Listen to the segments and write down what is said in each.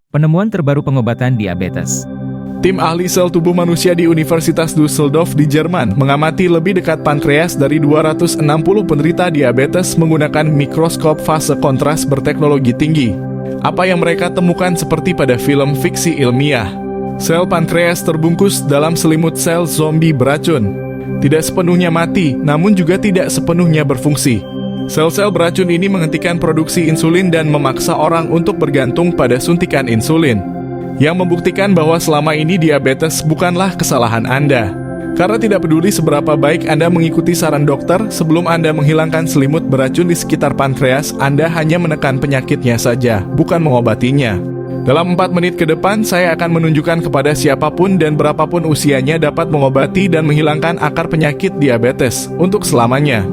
Penemuan terbaru pengobatan diabetes. Tim ahli sel tubuh manusia di Universitas Düsseldorf di Jerman mengamati lebih dekat pankreas dari 260 penderita diabetes menggunakan mikroskop fase kontras berteknologi tinggi. Apa yang mereka temukan seperti pada film fiksi ilmiah. Sel pankreas terbungkus dalam selimut sel zombie beracun. Tidak sepenuhnya mati, namun juga tidak sepenuhnya berfungsi. Sel-sel beracun ini menghentikan produksi insulin dan memaksa orang untuk bergantung pada suntikan insulin, yang membuktikan bahwa selama ini diabetes bukanlah kesalahan Anda. Karena tidak peduli seberapa baik Anda mengikuti saran dokter, sebelum Anda menghilangkan selimut beracun di sekitar pankreas, Anda hanya menekan penyakitnya saja, bukan mengobatinya. Dalam 4 menit ke depan, saya akan menunjukkan kepada siapapun dan berapapun usianya dapat mengobati dan menghilangkan akar penyakit diabetes untuk selamanya.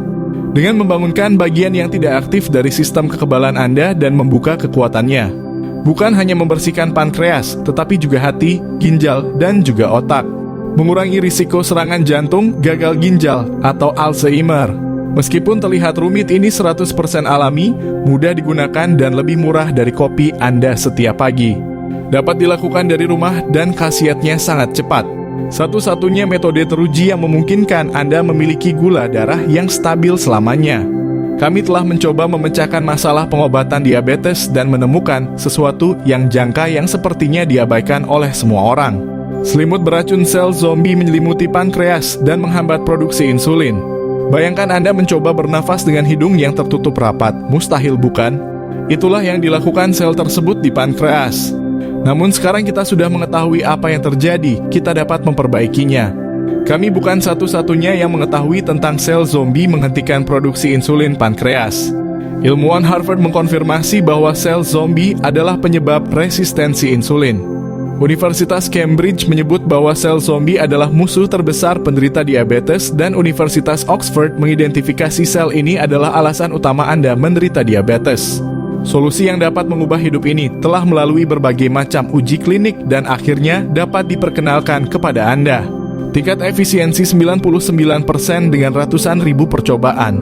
Dengan membangunkan bagian yang tidak aktif dari sistem kekebalan Anda dan membuka kekuatannya. Bukan hanya membersihkan pankreas, tetapi juga hati, ginjal, dan juga otak. Mengurangi risiko serangan jantung, gagal ginjal, atau Alzheimer. Meskipun terlihat rumit, ini 100% alami, mudah digunakan, dan lebih murah dari kopi Anda setiap pagi. Dapat dilakukan dari rumah dan khasiatnya sangat cepat. Satu-satunya metode teruji yang memungkinkan Anda memiliki gula darah yang stabil selamanya. Kami telah mencoba memecahkan masalah pengobatan diabetes dan menemukan sesuatu yang jangka yang sepertinya diabaikan oleh semua orang. Selimut beracun sel zombie menyelimuti pankreas dan menghambat produksi insulin. Bayangkan Anda mencoba bernafas dengan hidung yang tertutup rapat, mustahil bukan? Itulah yang dilakukan sel tersebut di pankreas. Namun sekarang kita sudah mengetahui apa yang terjadi, kita dapat memperbaikinya. Kami bukan satu-satunya yang mengetahui tentang sel zombie menghentikan produksi insulin pankreas. Ilmuwan Harvard mengkonfirmasi bahwa sel zombie adalah penyebab resistensi insulin. Universitas Cambridge menyebut bahwa sel zombie adalah musuh terbesar penderita diabetes dan Universitas Oxford mengidentifikasi sel ini adalah alasan utama Anda menderita diabetes. Solusi yang dapat mengubah hidup ini telah melalui berbagai macam uji klinik dan akhirnya dapat diperkenalkan kepada Anda. Tingkat efisiensi 99% dengan ratusan ribu percobaan.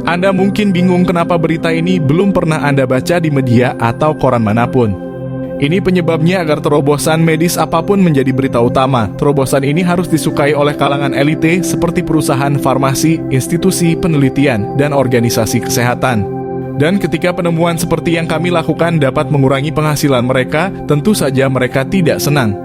Anda mungkin bingung kenapa berita ini belum pernah Anda baca di media atau koran manapun. Ini penyebabnya agar terobosan medis apapun menjadi berita utama. Terobosan ini harus disukai oleh kalangan elite seperti perusahaan farmasi, institusi penelitian, dan organisasi kesehatan. Dan ketika penemuan seperti yang kami lakukan dapat mengurangi penghasilan mereka, tentu saja mereka tidak senang.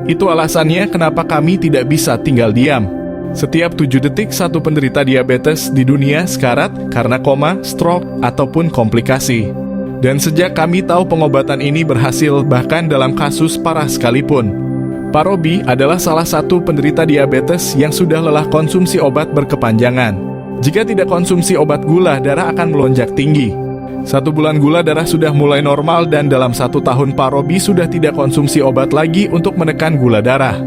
Itu alasannya kenapa kami tidak bisa tinggal diam. Setiap 7 detik satu penderita diabetes di dunia sekarat karena koma, stroke, ataupun komplikasi. Dan sejak kami tahu pengobatan ini berhasil bahkan dalam kasus parah sekalipun. Pak Robi adalah salah satu penderita diabetes yang sudah lelah konsumsi obat berkepanjangan. Jika tidak konsumsi obat, gula darah akan melonjak tinggi. 1 bulan gula darah sudah mulai normal dan dalam 1 tahun Pak Robi sudah tidak konsumsi obat lagi untuk menekan gula darah.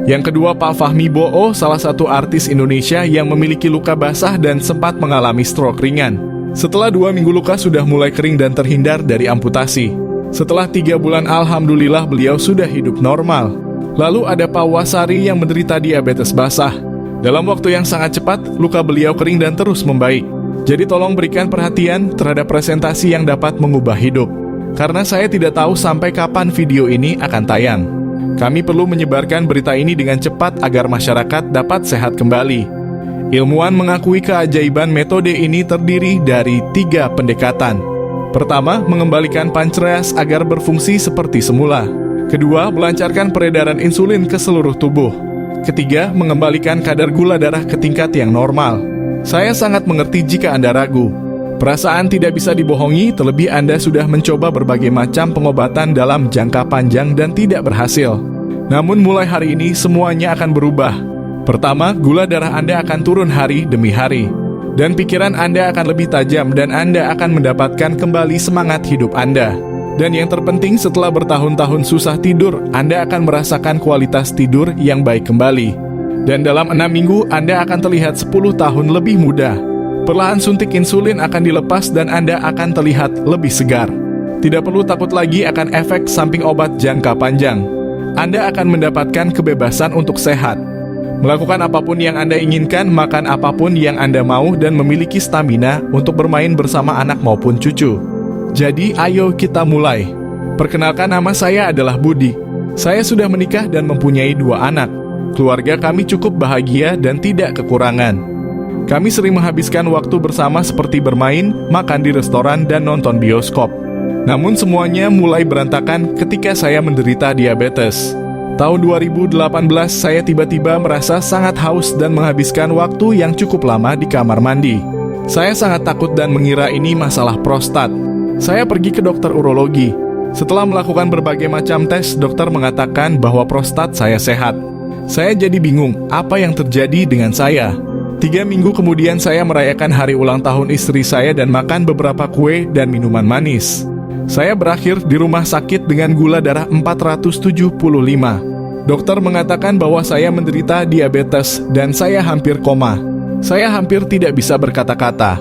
Yang kedua, Pak Fahmi Bo'o, salah satu artis Indonesia yang memiliki luka basah dan sempat mengalami stroke ringan. Setelah 2 minggu luka sudah mulai kering dan terhindar dari amputasi. Setelah 3 bulan alhamdulillah beliau sudah hidup normal. Lalu ada Pak Wasari yang menderita diabetes basah. Dalam waktu yang sangat cepat, luka beliau kering dan terus membaik. Jadi tolong berikan perhatian terhadap presentasi yang dapat mengubah hidup. Karena saya tidak tahu sampai kapan video ini akan tayang. Kami perlu menyebarkan berita ini dengan cepat agar masyarakat dapat sehat kembali. Ilmuwan mengakui keajaiban metode ini terdiri dari 3 pendekatan. Pertama, mengembalikan pankreas agar berfungsi seperti semula. Kedua, melancarkan peredaran insulin ke seluruh tubuh. Ketiga, mengembalikan kadar gula darah ke tingkat yang normal. Saya sangat mengerti jika Anda ragu. Perasaan tidak bisa dibohongi, terlebih Anda sudah mencoba berbagai macam pengobatan dalam jangka panjang dan tidak berhasil. Namun mulai hari ini semuanya akan berubah. Pertama, gula darah Anda akan turun hari demi hari. Dan pikiran Anda akan lebih tajam dan Anda akan mendapatkan kembali semangat hidup Anda. Dan yang terpenting, setelah bertahun-tahun susah tidur, Anda akan merasakan kualitas tidur yang baik kembali. Dan dalam 6 minggu, Anda akan terlihat 10 tahun lebih muda. Perlahan suntik insulin akan dilepas dan Anda akan terlihat lebih segar. Tidak perlu takut lagi akan efek samping obat jangka panjang. Anda akan mendapatkan kebebasan untuk sehat. Melakukan apapun yang Anda inginkan, makan apapun yang Anda mau, dan memiliki stamina untuk bermain bersama anak maupun cucu. Jadi, ayo kita mulai. Perkenalkan, nama saya adalah Budi. Saya sudah menikah dan mempunyai 2 anak. Keluarga kami cukup bahagia dan tidak kekurangan. Kami sering menghabiskan waktu bersama seperti bermain, makan di restoran, dan nonton bioskop. Namun semuanya mulai berantakan ketika saya menderita diabetes. Tahun 2018 saya tiba-tiba merasa sangat haus dan menghabiskan waktu yang cukup lama di kamar mandi. Saya sangat takut dan mengira ini masalah prostat. Saya pergi ke dokter urologi. Setelah melakukan berbagai macam tes, dokter mengatakan bahwa prostat saya sehat. Saya jadi bingung apa yang terjadi dengan saya. 3 minggu kemudian saya merayakan hari ulang tahun istri saya dan makan beberapa kue dan minuman manis. Saya berakhir di rumah sakit dengan gula darah 475. Dokter mengatakan bahwa saya menderita diabetes dan saya hampir koma. Saya hampir tidak bisa berkata-kata.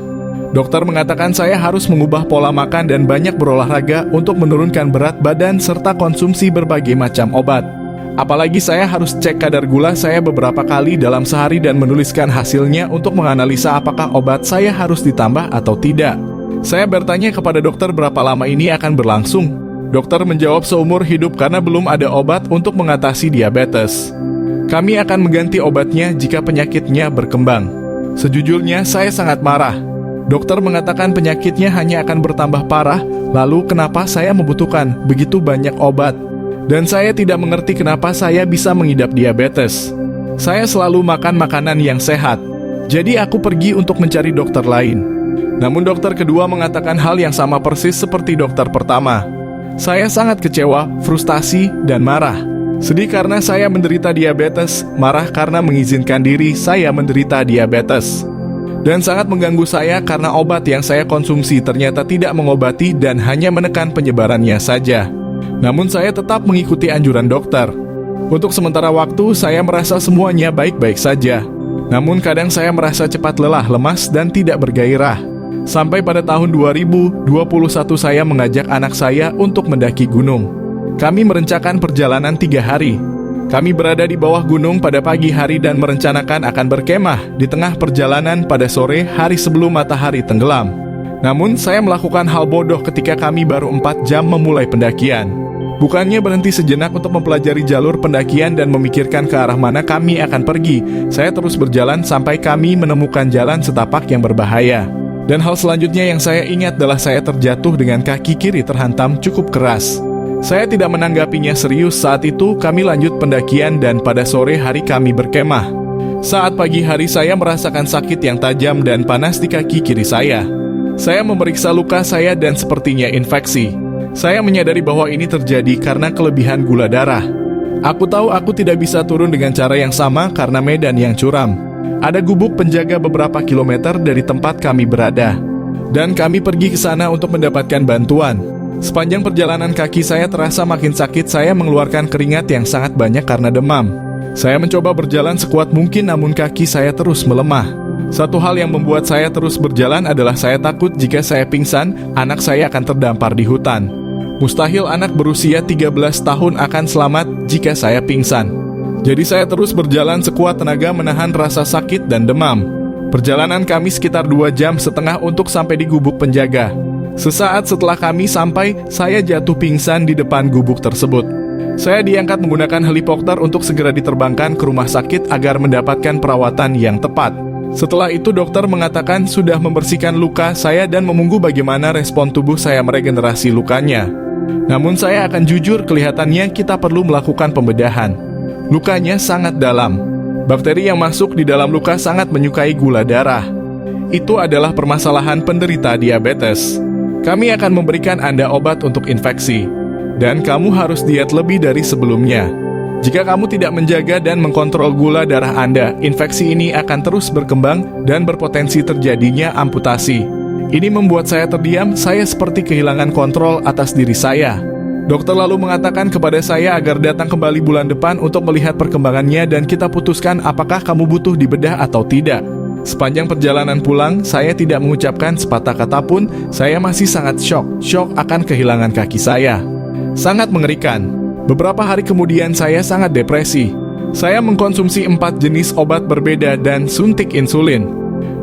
Dokter mengatakan saya harus mengubah pola makan dan banyak berolahraga untuk menurunkan berat badan serta konsumsi berbagai macam obat. Apalagi saya harus cek kadar gula saya beberapa kali dalam sehari dan menuliskan hasilnya untuk menganalisa apakah obat saya harus ditambah atau tidak. Saya bertanya kepada dokter berapa lama ini akan berlangsung. Dokter menjawab seumur hidup karena belum ada obat untuk mengatasi diabetes. Kami akan mengganti obatnya jika penyakitnya berkembang. Sejujurnya saya sangat marah. Dokter mengatakan penyakitnya hanya akan bertambah parah, lalu kenapa saya membutuhkan begitu banyak obat? Dan saya tidak mengerti kenapa saya bisa mengidap diabetes. Saya selalu makan makanan yang sehat. Jadi aku pergi untuk mencari dokter lain. Namun dokter kedua mengatakan hal yang sama persis seperti dokter pertama. Saya sangat kecewa, frustasi, dan marah. Sedih karena saya menderita diabetes, marah karena mengizinkan diri saya menderita diabetes. Dan sangat mengganggu saya karena obat yang saya konsumsi ternyata tidak mengobati dan hanya menekan penyebarannya saja. Namun saya tetap mengikuti anjuran dokter. Untuk sementara waktu saya merasa semuanya baik-baik saja. Namun kadang saya merasa cepat lelah, lemas, dan tidak bergairah. Sampai pada tahun 2021 saya mengajak anak saya untuk mendaki gunung. Kami merencanakan perjalanan 3 hari. Kami berada di bawah gunung pada pagi hari dan merencanakan akan berkemah di tengah perjalanan pada sore hari sebelum matahari tenggelam. Namun saya melakukan hal bodoh ketika kami baru 4 jam memulai pendakian. Bukannya berhenti sejenak untuk mempelajari jalur pendakian dan memikirkan ke arah mana kami akan pergi, saya terus berjalan sampai kami menemukan jalan setapak yang berbahaya. Dan hal selanjutnya yang saya ingat adalah saya terjatuh dengan kaki kiri terhantam cukup keras. Saya tidak menanggapinya serius saat itu. Kami lanjut pendakian dan pada sore hari kami berkemah. Saat pagi hari saya merasakan sakit yang tajam dan panas di kaki kiri saya. Saya memeriksa luka saya dan sepertinya infeksi. Saya menyadari bahwa ini terjadi karena kelebihan gula darah. Aku tahu aku tidak bisa turun dengan cara yang sama karena medan yang curam. Ada gubuk penjaga beberapa kilometer dari tempat kami berada. Dan kami pergi ke sana untuk mendapatkan bantuan. Sepanjang perjalanan kaki saya terasa makin sakit, saya mengeluarkan keringat yang sangat banyak karena demam. Saya mencoba berjalan sekuat mungkin namun kaki saya terus melemah. Satu hal yang membuat saya terus berjalan adalah saya takut jika saya pingsan, anak saya akan terdampar di hutan. Mustahil anak berusia 13 tahun akan selamat jika saya pingsan. Jadi saya terus berjalan sekuat tenaga menahan rasa sakit dan demam. Perjalanan kami sekitar 2,5 jam untuk sampai di gubuk penjaga. Sesaat setelah kami sampai, saya jatuh pingsan di depan gubuk tersebut. Saya diangkat menggunakan helikopter untuk segera diterbangkan ke rumah sakit agar mendapatkan perawatan yang tepat. Setelah itu dokter mengatakan sudah membersihkan luka saya dan menunggu bagaimana respon tubuh saya meregenerasi lukanya. Namun saya akan jujur, kelihatannya kita perlu melakukan pembedahan. Lukanya sangat dalam. Bakteri yang masuk di dalam luka sangat menyukai gula darah. Itu adalah permasalahan penderita diabetes. Kami akan memberikan Anda obat untuk infeksi. Dan kamu harus diet lebih dari sebelumnya. Jika kamu tidak menjaga dan mengkontrol gula darah Anda, infeksi ini akan terus berkembang dan berpotensi terjadinya amputasi. Ini membuat saya terdiam, saya seperti kehilangan kontrol atas diri saya. Dokter lalu mengatakan kepada saya agar datang kembali bulan depan untuk melihat perkembangannya dan kita putuskan apakah kamu butuh dibedah atau tidak. Sepanjang perjalanan pulang, saya tidak mengucapkan sepatah kata pun, saya masih sangat syok akan kehilangan kaki saya. Sangat mengerikan. Beberapa hari kemudian saya sangat depresi. Saya mengkonsumsi 4 jenis obat berbeda dan suntik insulin.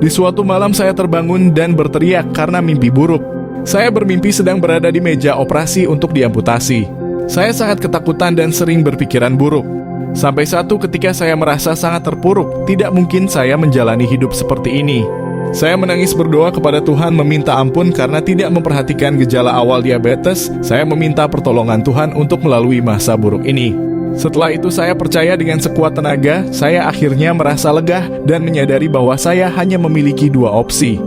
Di suatu malam saya terbangun dan berteriak karena mimpi buruk. Saya bermimpi sedang berada di meja operasi untuk diamputasi. Saya sangat ketakutan dan sering berpikiran buruk. Sampai satu ketika saya merasa sangat terpuruk, tidak mungkin saya menjalani hidup seperti ini. Saya menangis berdoa kepada Tuhan meminta ampun karena tidak memperhatikan gejala awal diabetes. Saya meminta pertolongan Tuhan untuk melalui masa buruk ini. Setelah itu saya percaya dengan sekuat tenaga, saya akhirnya merasa lega dan menyadari bahwa saya hanya memiliki dua opsi.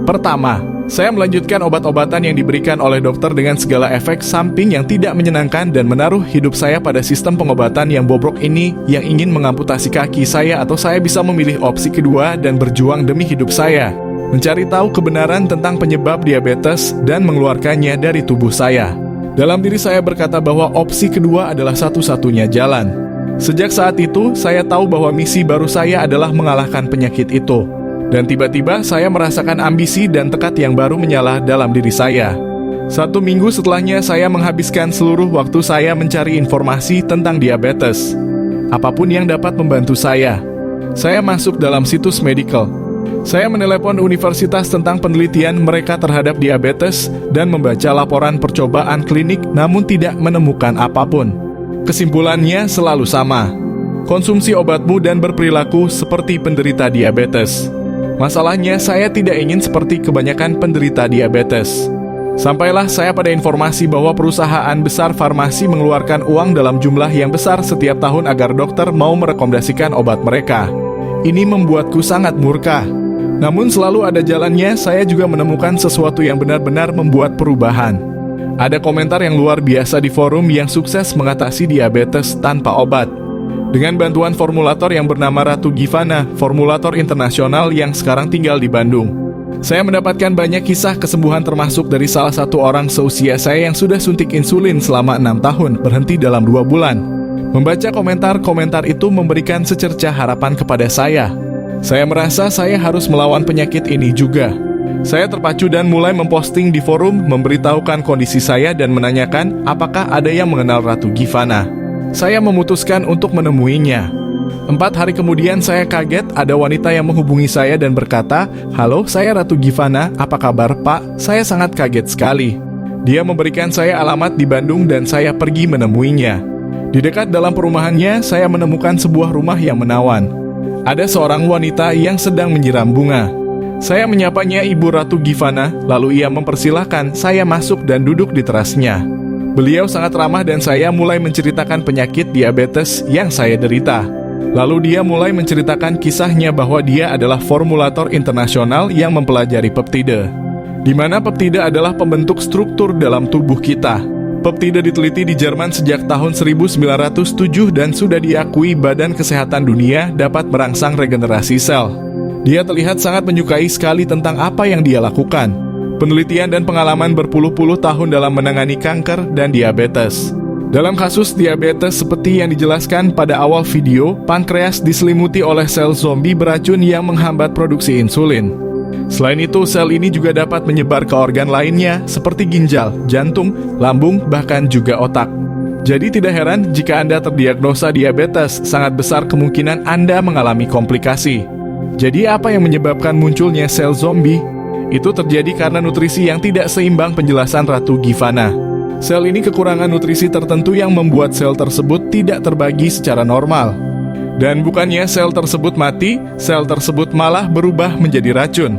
Pertama, saya melanjutkan obat-obatan yang diberikan oleh dokter dengan segala efek samping yang tidak menyenangkan dan menaruh hidup saya pada sistem pengobatan yang bobrok ini yang ingin mengamputasi kaki saya, atau saya bisa memilih opsi kedua dan berjuang demi hidup saya, mencari tahu kebenaran tentang penyebab diabetes dan mengeluarkannya dari tubuh saya. Dalam diri saya berkata bahwa opsi kedua adalah satu-satunya jalan. Sejak saat itu, saya tahu bahwa misi baru saya adalah mengalahkan penyakit itu. Dan tiba-tiba saya merasakan ambisi dan tekad yang baru menyala dalam diri saya. 1 minggu setelahnya saya menghabiskan seluruh waktu saya mencari informasi tentang diabetes. Apapun yang dapat membantu saya. Saya masuk dalam situs medical. Saya menelepon universitas tentang penelitian mereka terhadap diabetes dan membaca laporan percobaan klinik namun tidak menemukan apapun. Kesimpulannya selalu sama. Konsumsi obatmu dan berperilaku seperti penderita diabetes. Masalahnya, saya tidak ingin seperti kebanyakan penderita diabetes. Sampailah saya pada informasi bahwa perusahaan besar farmasi mengeluarkan uang dalam jumlah yang besar setiap tahun agar dokter mau merekomendasikan obat mereka. Ini membuatku sangat murka. Namun selalu ada jalannya, saya juga menemukan sesuatu yang benar-benar membuat perubahan. Ada komentar yang luar biasa di forum yang sukses mengatasi diabetes tanpa obat. Dengan bantuan formulator yang bernama Ratu Givana, formulator internasional yang sekarang tinggal di Bandung. Saya mendapatkan banyak kisah kesembuhan termasuk dari salah satu orang seusia saya yang sudah suntik insulin selama 6 tahun, berhenti dalam 2 bulan. Membaca komentar-komentar itu memberikan secercah harapan kepada saya. Saya merasa saya harus melawan penyakit ini juga. Saya terpacu dan mulai memposting di forum, memberitahukan kondisi saya dan menanyakan apakah ada yang mengenal Ratu Givana. Saya memutuskan untuk menemuinya. 4 hari kemudian saya kaget ada wanita yang menghubungi saya dan berkata, "Halo, saya Ratu Givana, apa kabar Pak? Saya sangat kaget sekali." Dia memberikan saya alamat di Bandung dan saya pergi menemuinya. Di dekat dalam perumahannya, saya menemukan sebuah rumah yang menawan. Ada seorang wanita yang sedang menyiram bunga. Saya menyapanya Ibu Ratu Givana, lalu ia mempersilahkan saya masuk dan duduk di terasnya. Beliau sangat ramah dan saya mulai menceritakan penyakit diabetes yang saya derita. Lalu dia mulai menceritakan kisahnya bahwa dia adalah formulator internasional yang mempelajari peptide, di mana peptide adalah pembentuk struktur dalam tubuh kita. Peptide diteliti di Jerman sejak tahun 1907 dan sudah diakui Badan Kesehatan Dunia dapat merangsang regenerasi sel. Dia terlihat sangat menyukai sekali tentang apa yang dia lakukan. Penelitian dan pengalaman berpuluh-puluh tahun dalam menangani kanker dan diabetes. Dalam kasus diabetes seperti yang dijelaskan pada awal video, pankreas diselimuti oleh sel zombie beracun yang menghambat produksi insulin. Selain itu, sel ini juga dapat menyebar ke organ lainnya seperti ginjal, jantung, lambung, bahkan juga otak. Jadi tidak heran jika Anda terdiagnosa diabetes, sangat besar kemungkinan Anda mengalami komplikasi. Jadi apa yang menyebabkan munculnya sel zombie? Itu terjadi karena nutrisi yang tidak seimbang, penjelasan Ratu Givana. Sel ini kekurangan nutrisi tertentu yang membuat sel tersebut tidak terbagi secara normal. Dan bukannya sel tersebut mati, sel tersebut malah berubah menjadi racun,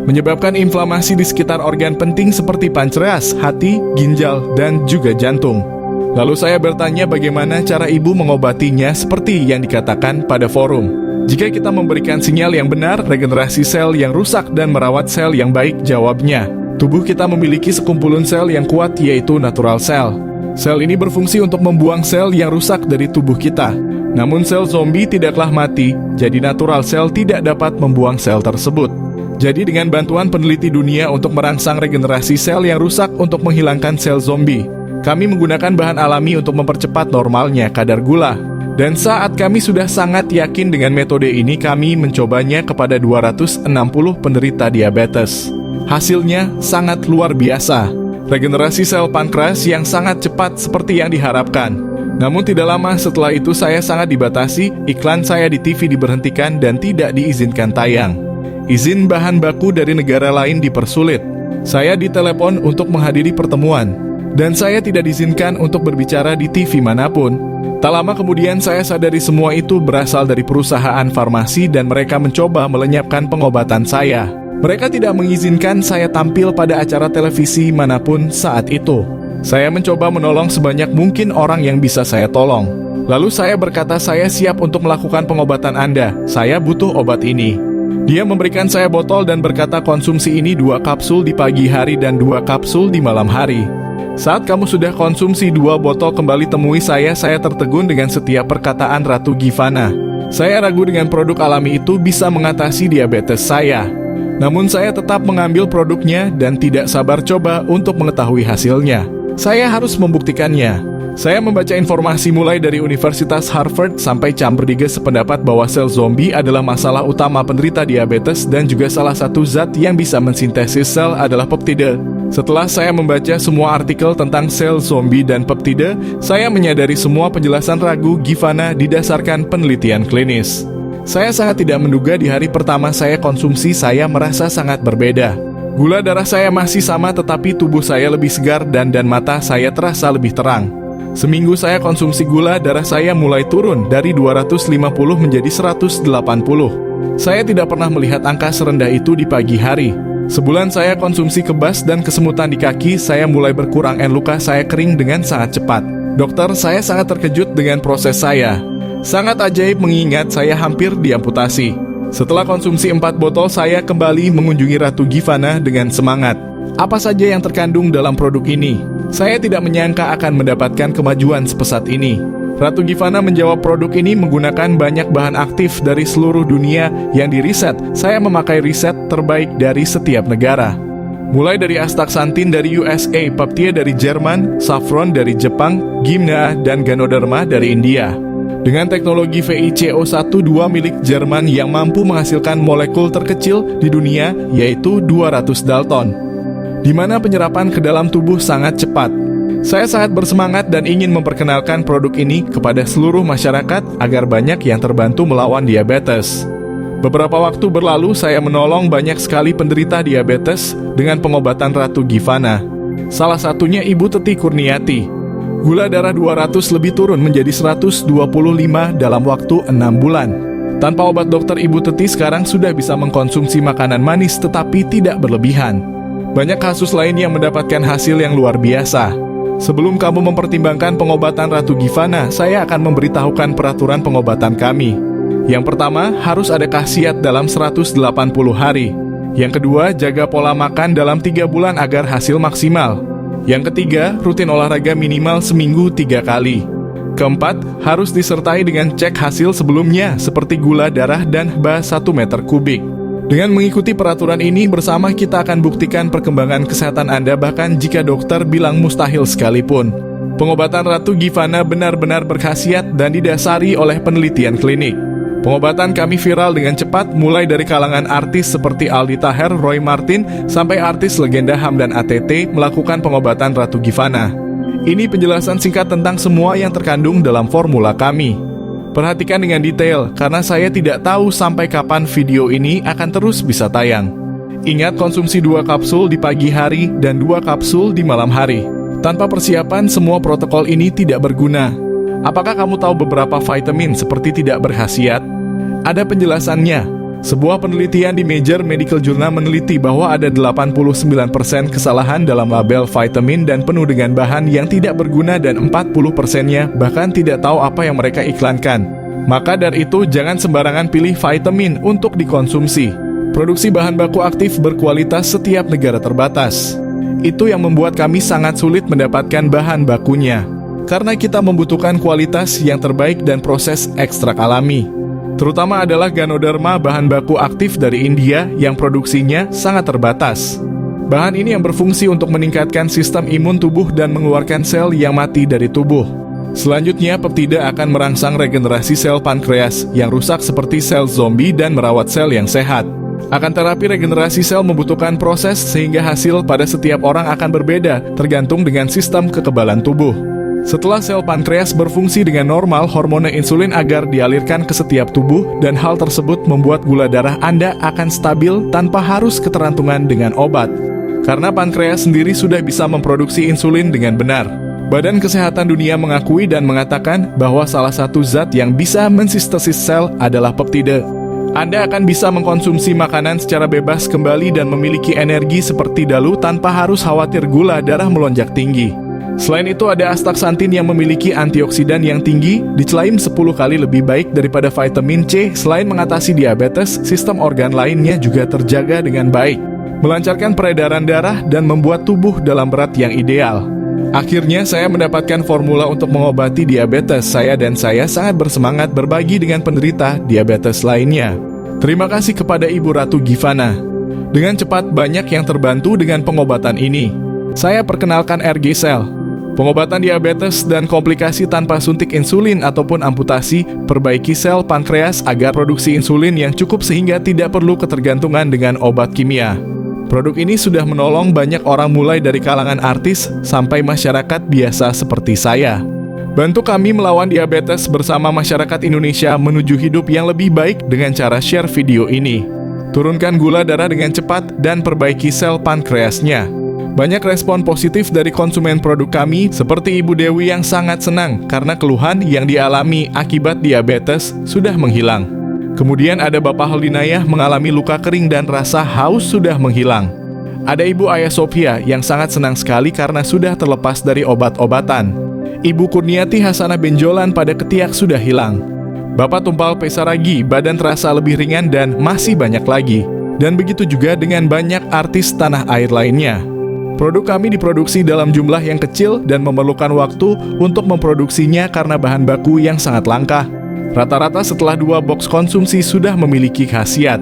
menyebabkan inflamasi di sekitar organ penting seperti pankreas, hati, ginjal, dan juga jantung. Lalu saya bertanya bagaimana cara ibu mengobatinya seperti yang dikatakan pada forum. Jika kita memberikan sinyal yang benar, regenerasi sel yang rusak dan merawat sel yang baik, jawabnya. Tubuh kita memiliki sekumpulan sel yang kuat yaitu natural cell. Sel ini berfungsi untuk membuang sel yang rusak dari tubuh kita. Namun sel zombie tidaklah mati, jadi natural cell tidak dapat membuang sel tersebut. Jadi dengan bantuan peneliti dunia untuk merangsang regenerasi sel yang rusak untuk menghilangkan sel zombie, kami menggunakan bahan alami untuk mempercepat normalnya kadar gula. Dan saat kami sudah sangat yakin dengan metode ini, kami mencobanya kepada 260 penderita diabetes. Hasilnya sangat luar biasa. Regenerasi sel pankreas yang sangat cepat seperti yang diharapkan. Namun tidak lama setelah itu saya sangat dibatasi, iklan saya di TV diberhentikan dan tidak diizinkan tayang. Izin bahan baku dari negara lain dipersulit. Saya ditelepon untuk menghadiri pertemuan, dan saya tidak diizinkan untuk berbicara di TV manapun. Tak lama kemudian saya sadari semua itu berasal dari perusahaan farmasi dan mereka mencoba melenyapkan pengobatan saya. Mereka tidak mengizinkan saya tampil pada acara televisi manapun saat itu. Saya mencoba menolong sebanyak mungkin orang yang bisa saya tolong. Lalu saya berkata saya siap untuk melakukan pengobatan Anda, saya butuh obat ini. Dia memberikan saya botol dan berkata konsumsi ini 2 kapsul di pagi hari dan 2 kapsul di malam hari. Saat kamu sudah konsumsi 2 botol kembali temui saya tertegun dengan setiap perkataan Ratu Givana. Saya ragu dengan produk alami itu bisa mengatasi diabetes saya. Namun saya tetap mengambil produknya dan tidak sabar coba untuk mengetahui hasilnya. Saya harus membuktikannya. Saya membaca informasi mulai dari Universitas Harvard sampai Camberdiges sependapat bahwa sel zombie adalah masalah utama penderita diabetes dan juga salah satu zat yang bisa mensintesis sel adalah peptida. Setelah saya membaca semua artikel tentang sel zombie dan peptida, saya menyadari semua penjelasan Ratu Givana didasarkan penelitian klinis. Saya sangat tidak menduga di hari pertama saya konsumsi saya merasa sangat berbeda. Gula darah saya masih sama tetapi tubuh saya lebih segar dan mata saya terasa lebih terang. Seminggu saya konsumsi gula darah saya mulai turun dari 250 menjadi 180. Saya tidak pernah melihat angka serendah itu di pagi hari. Sebulan saya konsumsi kebas dan kesemutan di kaki saya mulai berkurang dan luka saya kering dengan sangat cepat. Dokter, saya sangat terkejut dengan proses saya. Sangat ajaib mengingat saya hampir diamputasi. Setelah konsumsi 4 botol saya kembali mengunjungi Ratu Givana dengan semangat. Apa saja yang terkandung dalam produk ini? Saya tidak menyangka akan mendapatkan kemajuan sepesat ini. Ratu Givana menjawab produk ini menggunakan banyak bahan aktif dari seluruh dunia yang diriset. Saya memakai riset terbaik dari setiap negara. Mulai dari astaxanthin dari USA, peptida dari Jerman, saffron dari Jepang, gymnea dan ganoderma dari India. Dengan teknologi VICO12 milik Jerman yang mampu menghasilkan molekul terkecil di dunia yaitu 200 Dalton, di mana penyerapan ke dalam tubuh sangat cepat. Saya sangat bersemangat dan ingin memperkenalkan produk ini kepada seluruh masyarakat agar banyak yang terbantu melawan diabetes. Beberapa waktu berlalu saya menolong banyak sekali penderita diabetes dengan pengobatan Ratu Givana. Salah satunya Ibu Teti Kurniati. Gula darah 200 lebih turun menjadi 125 dalam waktu 6 bulan. Tanpa obat dokter, Ibu Teti sekarang sudah bisa mengkonsumsi makanan manis tetapi tidak berlebihan. Banyak kasus lain yang mendapatkan hasil yang luar biasa. Sebelum kamu mempertimbangkan pengobatan Ratu Givana, saya akan memberitahukan peraturan pengobatan kami. Yang pertama, harus ada khasiat dalam 180 hari. Yang kedua, jaga pola makan dalam 3 bulan agar hasil maksimal. Yang ketiga, rutin olahraga minimal seminggu 3 kali. Keempat, harus disertai dengan cek hasil sebelumnya seperti gula darah dan BA 1 meter kubik. Dengan mengikuti peraturan ini bersama kita akan buktikan perkembangan kesehatan Anda bahkan jika dokter bilang mustahil sekalipun. Pengobatan Ratu Givana benar-benar berkhasiat dan didasari oleh penelitian klinik. Pengobatan kami viral dengan cepat mulai dari kalangan artis seperti Aldi Taher, Roy Martin, sampai artis legenda Hamdan ATT melakukan pengobatan Ratu Givana. Ini penjelasan singkat tentang semua yang terkandung dalam formula kami. Perhatikan dengan detail, karena saya tidak tahu sampai kapan video ini akan terus bisa tayang. Ingat, konsumsi 2 kapsul di pagi hari dan 2 kapsul di malam hari. Tanpa persiapan, semua protokol ini tidak berguna. Apakah kamu tahu beberapa vitamin seperti tidak berkhasiat? Ada penjelasannya. Sebuah penelitian di Major Medical Journal meneliti bahwa ada 89% kesalahan dalam label vitamin dan penuh dengan bahan yang tidak berguna dan 40%-nya bahkan tidak tahu apa yang mereka iklankan. Maka dari itu jangan sembarangan pilih vitamin untuk dikonsumsi. Produksi bahan baku aktif berkualitas setiap negara terbatas. Itu yang membuat kami sangat sulit mendapatkan bahan bakunya. Karena kita membutuhkan kualitas yang terbaik dan proses ekstrak alami. Terutama adalah ganoderma, bahan baku aktif dari India yang produksinya sangat terbatas. Bahan ini yang berfungsi untuk meningkatkan sistem imun tubuh dan mengeluarkan sel yang mati dari tubuh. Selanjutnya, peptida akan merangsang regenerasi sel pankreas yang rusak seperti sel zombie dan merawat sel yang sehat. Akan terapi regenerasi sel membutuhkan proses sehingga hasil pada setiap orang akan berbeda tergantung dengan sistem kekebalan tubuh. Setelah sel pankreas berfungsi dengan normal, hormon insulin agar dialirkan ke setiap tubuh dan hal tersebut membuat gula darah Anda akan stabil tanpa harus ketergantungan dengan obat. karena pankreas sendiri sudah bisa memproduksi insulin dengan benar. Badan Kesehatan Dunia mengakui dan mengatakan bahwa salah satu zat yang bisa mensintesis sel adalah peptida. Anda akan bisa mengkonsumsi makanan secara bebas kembali dan memiliki energi seperti dahulu tanpa harus khawatir gula darah melonjak tinggi. Selain itu ada astaxanthin yang memiliki antioksidan yang tinggi, diklaim 10 kali lebih baik daripada vitamin C. Selain mengatasi diabetes, sistem organ lainnya juga terjaga dengan baik, melancarkan peredaran darah dan membuat tubuh dalam berat yang ideal. Akhirnya saya mendapatkan formula untuk mengobati diabetes dan saya sangat bersemangat berbagi dengan penderita diabetes lainnya. Terima kasih kepada Ibu Ratu Givana. Dengan cepat banyak yang terbantu dengan pengobatan ini. Saya perkenalkan RG-Cell. Pengobatan diabetes dan komplikasi tanpa suntik insulin ataupun amputasi, perbaiki sel pankreas agar produksi insulin yang cukup sehingga tidak perlu ketergantungan dengan obat kimia. Produk ini sudah menolong banyak orang mulai dari kalangan artis sampai masyarakat biasa seperti saya. Bantu kami melawan diabetes bersama masyarakat Indonesia menuju hidup yang lebih baik dengan cara share video ini. Turunkan gula darah dengan cepat dan perbaiki sel pankreasnya. Banyak respon positif dari konsumen produk kami seperti Ibu Dewi yang sangat senang karena keluhan yang dialami akibat diabetes sudah menghilang. Kemudian ada Bapak Haldinayah mengalami luka kering dan rasa haus sudah menghilang. Ada Ibu Ayah Sophia yang sangat senang sekali karena sudah terlepas dari obat-obatan. Ibu Kurniati Hasanah benjolan pada ketiak sudah hilang. Bapak Tumpal Pesaragi badan terasa lebih ringan dan masih banyak lagi. Dan begitu juga dengan banyak artis tanah air lainnya. Produk kami diproduksi dalam jumlah yang kecil dan memerlukan waktu untuk memproduksinya karena bahan baku yang sangat langka. Rata-rata setelah 2 box konsumsi sudah memiliki khasiat.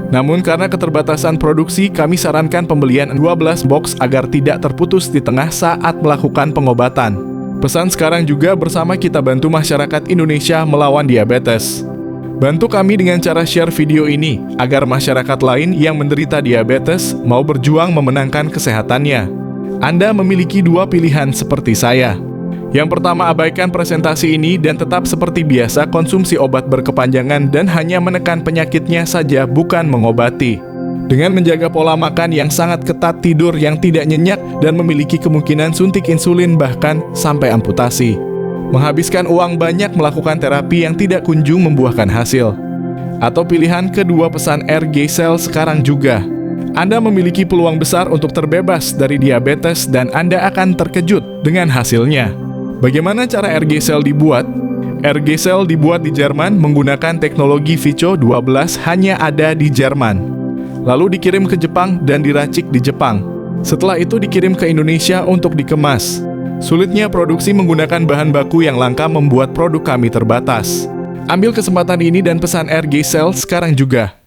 Namun karena keterbatasan produksi, kami sarankan pembelian 12 box agar tidak terputus di tengah saat melakukan pengobatan. Pesan sekarang juga bersama kita bantu masyarakat Indonesia melawan diabetes. Bantu kami dengan cara share video ini agar masyarakat lain yang menderita diabetes mau berjuang memenangkan kesehatannya. Anda memiliki 2 pilihan seperti saya. Yang pertama, abaikan presentasi ini dan tetap seperti biasa konsumsi obat berkepanjangan dan hanya menekan penyakitnya saja, bukan mengobati. Dengan menjaga pola makan yang sangat ketat, tidur yang tidak nyenyak, dan memiliki kemungkinan suntik insulin bahkan sampai amputasi. Menghabiskan uang banyak melakukan terapi yang tidak kunjung membuahkan hasil. Atau pilihan kedua, pesan RG-Cell sekarang juga. Anda memiliki peluang besar untuk terbebas dari diabetes dan Anda akan terkejut dengan hasilnya. Bagaimana cara RG-Cell dibuat? RG-Cell dibuat di Jerman menggunakan teknologi Vico 12 hanya ada di Jerman. Lalu dikirim ke Jepang dan diracik di Jepang. Setelah itu dikirim ke Indonesia untuk dikemas. Sulitnya produksi menggunakan bahan baku yang langka membuat produk kami terbatas. Ambil kesempatan ini dan pesan RG-Cell sekarang juga.